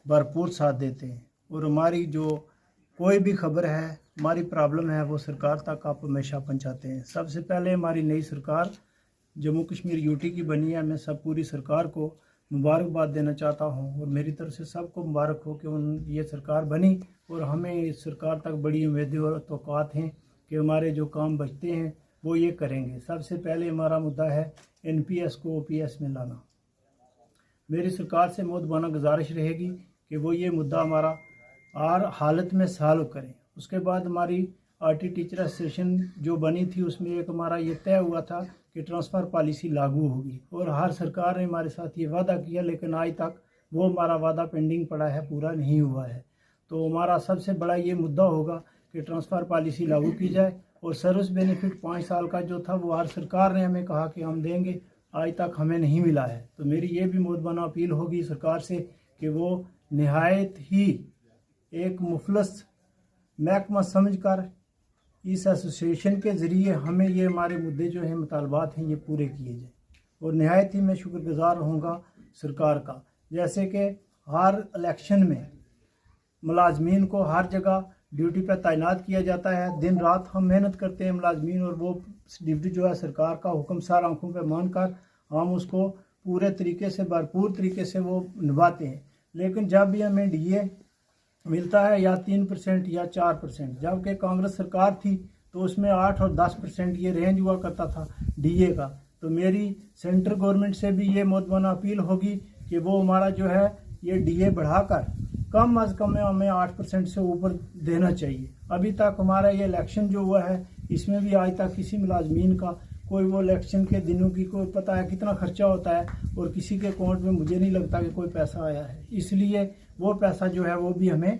भरपूर साथ देते हैं और हमारी जो कोई भी खबर है, हमारी प्रॉब्लम है, वो सरकार तक आप हमेशा पहुंचाते हैं। सबसे पहले हमारी नई सरकार जम्मू कश्मीर यूटी की बनी है। मैं सब पूरी सरकार को मुबारकबाद देना चाहता हूं और मेरी तरफ से सबको मुबारक हो कि ये सरकार बनी और हमें इस सरकार तक बड़ी उम्मीदें और तौक़ात हैं कि हमारे जो काम बचते हैं वो ये करेंगे। सबसे पहले हमारा मुद्दा है एनपीएस को ओपीएस में लाना। मेरी सरकार से मुद्दबाना गुजारिश रहेगी कि वो ये मुद्दा हमारा हर हालत में सॉल्व करें। उसके बाद हमारी आरटी टीचर एसोसिएशन जो बनी थी उसमें एक हमारा ये तय हुआ था कि ट्रांसफ़र पॉलिसी लागू होगी और हर सरकार ने हमारे साथ ये वादा किया, लेकिन आज तक वो हमारा वादा पेंडिंग पड़ा है, पूरा नहीं हुआ है। तो हमारा सबसे बड़ा ये मुद्दा होगा कि ट्रांसफ़र पॉलिसी लागू की जाए और सर्विस बेनिफिट 5 साल का जो था वो हर सरकार ने हमें कहा कि हम देंगे, आज तक हमें नहीं मिला है। तो मेरी ये भी मुद्दबाना अपील होगी सरकार से कि वो नहायत ही एक मुफलस महकमा समझकर इस एसोसिएशन के ज़रिए हमें ये हमारे मुद्दे जो हैं, मुतालबात हैं, ये पूरे किए जाए। और नहायत ही मैं शुक्रगुजार रहूँगा सरकार का। जैसे कि हर इलेक्शन में मुलाजमीन को हर जगह ड्यूटी पर तैनात किया जाता है, दिन रात हम मेहनत करते हैं मुलाजमीन, और वो ड्यूटी जो है सरकार का हुक्म सार आंखों पर मान कर हम उसको पूरे तरीके से, भरपूर तरीके से वो निभाते हैं। लेकिन जब भी हमें डीए मिलता है या 3% या 4%, जबकि कांग्रेस सरकार थी तो उसमें 8 और 10% ये रेंज हुआ करता था डीए का। तो मेरी सेंट्रल गवर्नमेंट से भी ये मुद्दबाना अपील होगी कि वो हमारा जो है ये डीए बढ़ाकर कम अज़ कम हमें 8% से ऊपर देना चाहिए। अभी तक हमारा ये इलेक्शन जो हुआ है इसमें भी आज तक किसी मुलाजमीन का कोई, वो इलेक्शन के दिनों की कोई पता है कितना खर्चा होता है और किसी के अकाउंट में मुझे नहीं लगता कि कोई पैसा आया है। इसलिए वो पैसा जो है वो भी हमें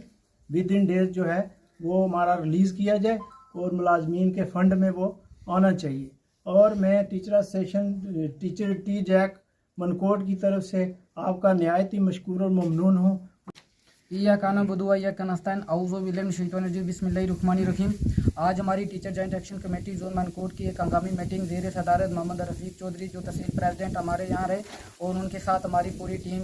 विद इन डेज जो है वो हमारा रिलीज़ किया जाए और मुलाजमीन के फ़ंड में वो आना चाहिए। और मैं टीचर एसोसिएशन टीचर टी जैक मनकोट की तरफ से आपका नहायत ही मशकूर और ममनून हूँ। बिस्मिल्लाहिर्रहमानिर्रहीम। आज हमारी teacher joint action committee zone Mankot की एक हंगामी मीटिंग ज़ेर सदारत मोहम्मद रफ़ीक चौधरी जो तहसील प्रेसिडेंट हमारे यहाँ रहे, और उनके साथ हमारी पूरी team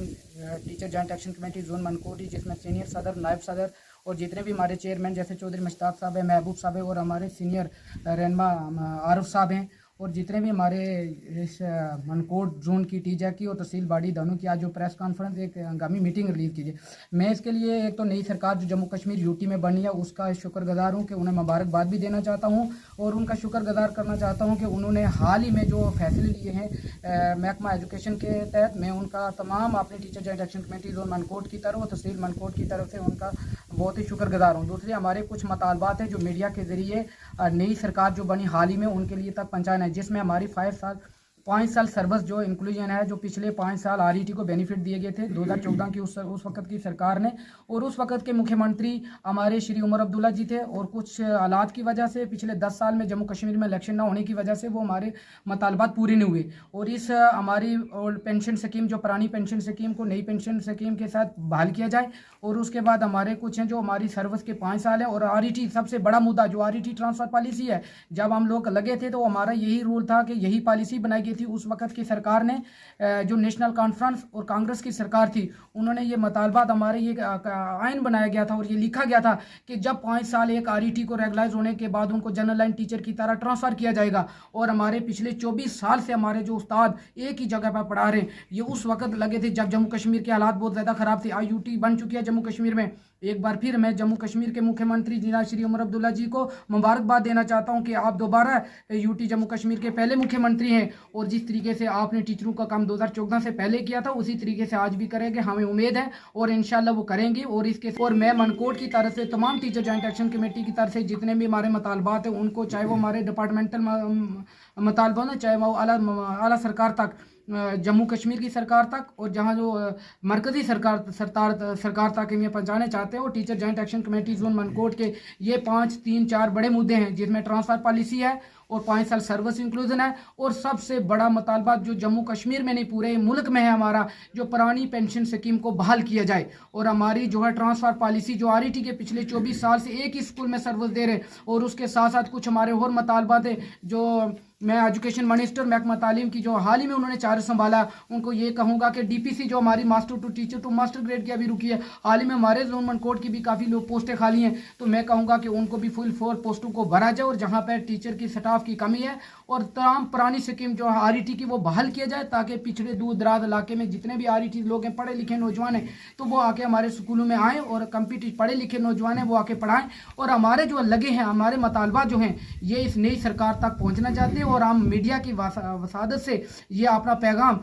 teacher joint action committee zone Mankot ही, जिसमें सीनियर सदर, नायब सदर और जितने भी हमारे चेयरमैन जैसे चौधरी मुश्ताक साहब है, महबूब साहब है, और हमारे सीनियर रहनमा आरिफ साहब हैं, और जितने भी हमारे इस मनकोट जोन की टीजैक की और तहसील बाड़ी दोनों की आज जो प्रेस कॉन्फ्रेंस एक हंगामी मीटिंग रिलीज़ कीजिए। मैं इसके लिए एक तो नई सरकार जो जम्मू कश्मीर यूटी में बनी है उसका शुक्रगुजार हूँ कि उन्हें मुबारकबाद भी देना चाहता हूँ, और उनका शुक्रगुजार करना चाहता हूँ कि उन्होंने हाल ही में जो फैसले लिए हैं महकमा एजुकेशन के तहत, मैं उनका तमाम अपनी teacher joint action committee zone Mankot की तरफ और तहसील मनकोट की तरफ से उनका बहुत ही शुक्रगुजार हूँ। दूसरे हमारे कुछ मुतालबात हैं जो मीडिया के ज़रिए नई सरकार जो बनी हाल ही में उनके लिए तक पहुँचाना है, जिसमें हमारी 5 साल सर्विस जो इंक्लूजन है, जो पिछले 5 साल आरईटी को बेनिफिट दिए गए थे 2014 की उस वक्त की सरकार ने, और उस वक्त के मुख्यमंत्री हमारे श्री उमर अब्दुल्ला जी थे, और कुछ हालात की वजह से पिछले 10 साल में जम्मू कश्मीर में इलेक्शन ना होने की वजह से वो हमारे मुतालबात पूरे नहीं हुए, और इस हमारी ओल्ड पेंशन स्कीम जो पुरानी पेंशन स्कीम को नई पेंशन स्कीम के साथ बहाल किया जाए। और उसके बाद हमारे कुछ हैं जो हमारी सर्विस के 5 साल है, और आरईटी सबसे बड़ा मुद्दा जो आरईटी ट्रांसफ़र पॉलिसी है, जब हम लोग लगे थे तो हमारा यही रूल था कि यही पॉलिसी बनाई गई थी उस वक्त की सरकार ने, जो नेशनल कॉन्फ्रेंस और कांग्रेस की सरकार थी, उन्होंने ये मुतालबात हमारे ये आइन बनाया गया था और ये लिखा गया था कि जब 5 साल एक आरईटी को रेगुलाइज होने के बाद उनको जनरल लाइन टीचर की तरह ट्रांसफ़र किया जाएगा। और हमारे पिछले 24 साल से हमारे जो उस्ताद एक ही जगह पर पढ़ा रहे हैं, ये उस वक्त लगे थे जब जम्मू कश्मीर के हालात बहुत ज़्यादा ख़राब थे। आईयूटी बन चुकी है जम्मू कश्मीर में। एक बार फिर मैं जम्मू कश्मीर के मुख्यमंत्री जनाब श्री उमर अब्दुल्ला जी को मुबारकबाद देना चाहता हूं कि आप दोबारा यूटी जम्मू कश्मीर के पहले मुख्यमंत्री हैं, और जिस तरीके से आपने टीचरों का काम 2014 से पहले किया था उसी तरीके से आज भी करेंगे, हमें उम्मीद है, और इंशाल्लाह वो करेंगे। और मैं मनकोट की तरफ से तमाम टीचर जॉइंट एक्शन कमेटी की तरफ से जितने भी हमारे मुतालबात हैं उनको, चाहे वो हमारे डिपार्टमेंटल मुतालबा ना, चाहे वो आला सरकार तक, जम्मू कश्मीर की सरकार तक, और जहाँ जो मरकज़ी सरकार तक ये पहुँचाने चाहते हैं। और teacher joint action committee zone Mankot के ये 5-3-4 बड़े मुद्दे हैं, जिसमें ट्रांसफ़र पॉलिसी है, और 5 साल सर्विस इंक्लूजन है। और सबसे बड़ा मुतालबा जो जम्मू कश्मीर में नहीं पूरे मुल्क में है हमारा, जो पुरानी पेंशन स्कीम को बहाल किया जाए और हमारी जो है ट्रांसफ़र पॉलिसी जो RET के पिछले 24 साल से एक ही स्कूल में सर्विस दे रहे, और उसके साथ साथ कुछ हमारे और मुतालबात है जो मैं एजुकेशन मिनिस्टर महकमा तालीम की जो हाल ही में उन्होंने चार्ज संभाला, उनको ये कहूँगा कि DPC जो हमारी master to teacher to master grade की अभी रुकी है, हाल ही में हमारे जोन मनकोट की भी काफ़ी लोग पोस्टें खाली हैं, तो मैं कहूँगा कि उनको भी फुल 4 पोस्टों को भरा जाए और जहाँ पर टीचर की स्टाफ की कमी है और तमाम पुरानी स्कीम जो RET की वो बहाल किया जाए, ताकि पिछड़े दूर दराज इलाके में जितने भी RET लोग हैं, पढ़े लिखे नौजवान हैं, तो वो आके हमारे स्कूलों में आएँ और पढ़े लिखे नौजवान हैं वो आके पढ़ाएँ। और हमारे जो लगे हैं हमारे मुतालबा जो हैं ये इस नई सरकार तक पहुँचना चाहते हैं, और हम मीडिया की वसादत से ये अपना पैगाम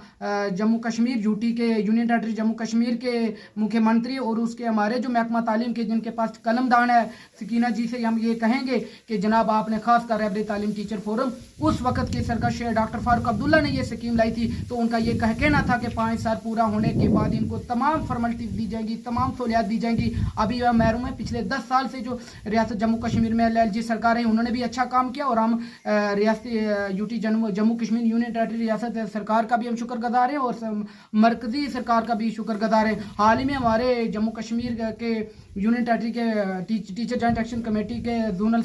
जम्मू कश्मीर यूटी के यूनियन टेरिटरी जम्मू कश्मीर के मुख्यमंत्री और उसके हमारे जो महकमा तालीम के जिनके पास कलमदान है सकीना जी से हम ये कहेंगे कि जनाब आपने खास कर रहबरी तालीम टीचर फोरम उस वक्त के सरकश डॉक्टर फारूक अब्दुल्ला ने ये स्कीम लाई थी, तो उनका ये कहना था कि 5 साल पूरा होने के बाद इनको तमाम फॉर्मेलिटीज दी जाएंगी, तमाम सहूलियात दी जाएंगी। अभी वह महरूम है। पिछले 10 साल से जो रियासत जम्मू कश्मीर में LLG सरकार है उन्होंने भी अच्छा काम किया, और हम रियासती UT Jammu Kashmir union territory रियासत सरकार का भी हम शुक्रगुजार हैं और मरकजी सरकार का भी शुक्रगुजार हैं। हाल ही में हमारे जम्मू कश्मीर के यूनियन टेरिटरी के टीचर जॉइंट एक्शन कमेटी के zonal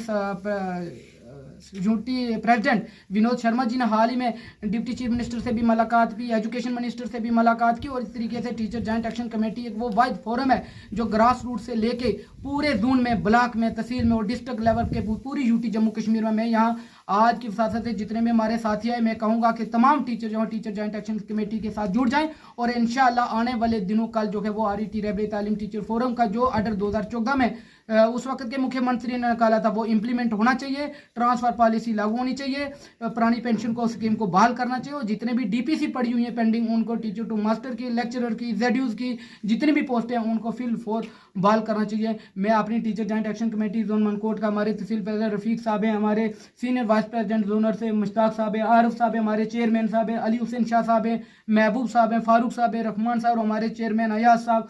UT president Vinod Sharma ji ने हाल ही में डिप्टी चीफ मिनिस्टर से भी मुलाकात की, एजुकेशन मिनिस्टर से भी मुलाकात की, और इस तरीके से टीचर जॉइंट एक्शन कमेटी एक वो वाइड फोरम है जो ग्रास रूट से लेके पूरे जोन में, ब्लॉक में, तहसील में और डिस्ट्रिक्ट लेवल के पूरी यूटी जम्मू कश्मीर में। मैं यहाँ आज की वसात से जितने भी हमारे साथी आए, मैं कहूँगा कि तमाम टीचर जो टीचर जॉइंट एक्शन कमेटी के साथ जुड़ जाएं, और इंशाअल्लाह आने वाले दिनों कल जो है वो RET रहबरी तालीम टीचर फोरम का जो ऑर्डर 2014 में उस वक्त के मुख्यमंत्री ने निकाला था वो इम्प्लीमेंट होना चाहिए, ट्रांसफर पॉलिसी लागू होनी चाहिए, पुरानी पेंशन को स्कीम को बहाल करना चाहिए, और जितने भी DPC पड़ी हुई है पेंडिंग उनको टीचर टू मास्टर की, लेक्चरर की, ZUs की जितनी भी पोस्टें हैं उनको फिल 4 बहाल करना चाहिए। मैं अपनी teacher joint action committee zone Mankot का हमारे तहसील प्रेसिडेंट रफीक साहब हैं, हमारे सीनियर वाइस प्रेसिडेंट जोनर से मुश्ताक साहब हैं, आरिफ साहब हैं, हमारे चेयरमैन साहब हैं, अली हुसैन शाह साहब हैं, महबूब साहब हैं, फारूक साहब हैं, रहमान साहब और हमारे चेयरमैन अयाज साहब,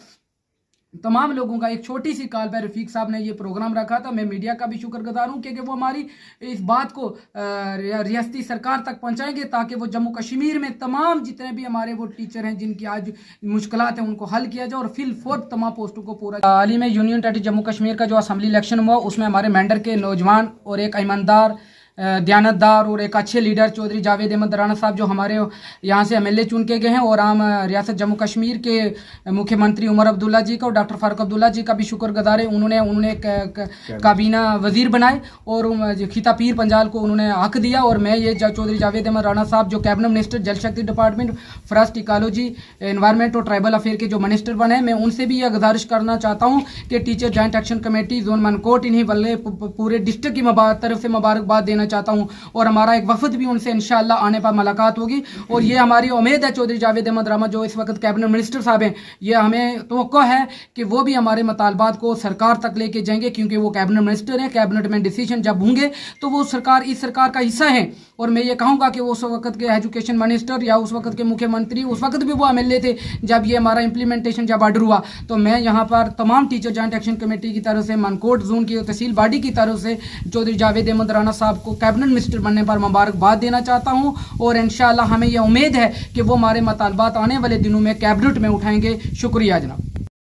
तमाम लोगों का एक छोटी सी कॉल पर रफीक साहब ने ये प्रोग्राम रखा था। मैं मीडिया का भी शुक्रगुजार हूँ क्योंकि वो हमारी इस बात को रियासती सरकार तक पहुँचाएंगे, ताकि वो जम्मू कश्मीर में तमाम जितने भी हमारे वो टीचर हैं जिनकी आज मुश्किलात हैं उनको हल किया जाए और फिल 4 तमाम पोस्टों को पूरा। हाल ही में यूनियन टेरिटरी जम्मू कश्मीर का जो असम्बली इलेक्शन हुआ उसमें हमारे मेंढर के नौजवान और एक ईमानदार, दयानतदार और एक अच्छे लीडर चौधरी जावेद अहमद राणा साहब जो हमारे यहाँ से MLA चुन के गए हैं, और हम रियासत जम्मू कश्मीर के मुख्यमंत्री उमर अब्दुल्ला जी का और डॉक्टर फारूक अब्दुल्ला जी का भी शुक्रगुजार है। उन्होंने काबीना वजीर बनाए और खिता पीर पंजाल को उन्होंने हक दिया, और मैं ये चौधरी जावेद अहमद राणा साहब जो कैबिनेट मिनिस्टर जल शक्ति डिपार्टमेंट, फॉरेस्ट, इकोलॉजी, एनवायरमेंट और ट्राइबल अफेयर के जो मिनिस्टर बने, मैं उनसे भी यह गुजारिश करना चाहता हूँ कि teacher joint action committee zone Mankot इन्हीं बल्ले पूरे डिस्ट्रिक्ट की तरफ से मुबारकबाद देना चाहता हूं, और हमारा एक वफद भी उनसे इंशाअल्लाह आने पर मुलाकात होगी। और ये हमारी उम्मीद है चौधरी जावेद अहमद राणा जो इस वक्त कैबिनेट मिनिस्टर साहब हैं, ये हमें तवक्को है कि वो भी हमारे मुतालबात को सरकार तक लेके जाएंगे, क्योंकि वो कैबिनेट मिनिस्टर हैं। कैबिनेट में डिसीजन जब होंगे तो वो सरकार इस सरकार का हिस्सा है, और मैं ये कहूँगा कि उस वक्त के एजुकेशन मिनिस्टर या उस वक्त के मुख्यमंत्री, उस वक्त भी वो MLA थे जब ये हमारा इम्प्लीमेंटेशन जब ऑर्डर हुआ। तो मैं यहाँ पर तमाम टीचर जॉइंट एक्शन कमेटी की तरफ से, मनकोट जोन की तहसील बाडी की तरफ से चौधरी जावेद अहमद राणा साहब को कैबिनेट मिनिस्टर बनने पर मुबारकबाद देना चाहता हूँ, और इंशाअल्लाह हमें यह उम्मीद है कि वो हमारे मुतालबात आने वाले दिनों में कैबिनेट में उठाएंगे। शुक्रिया जनाब।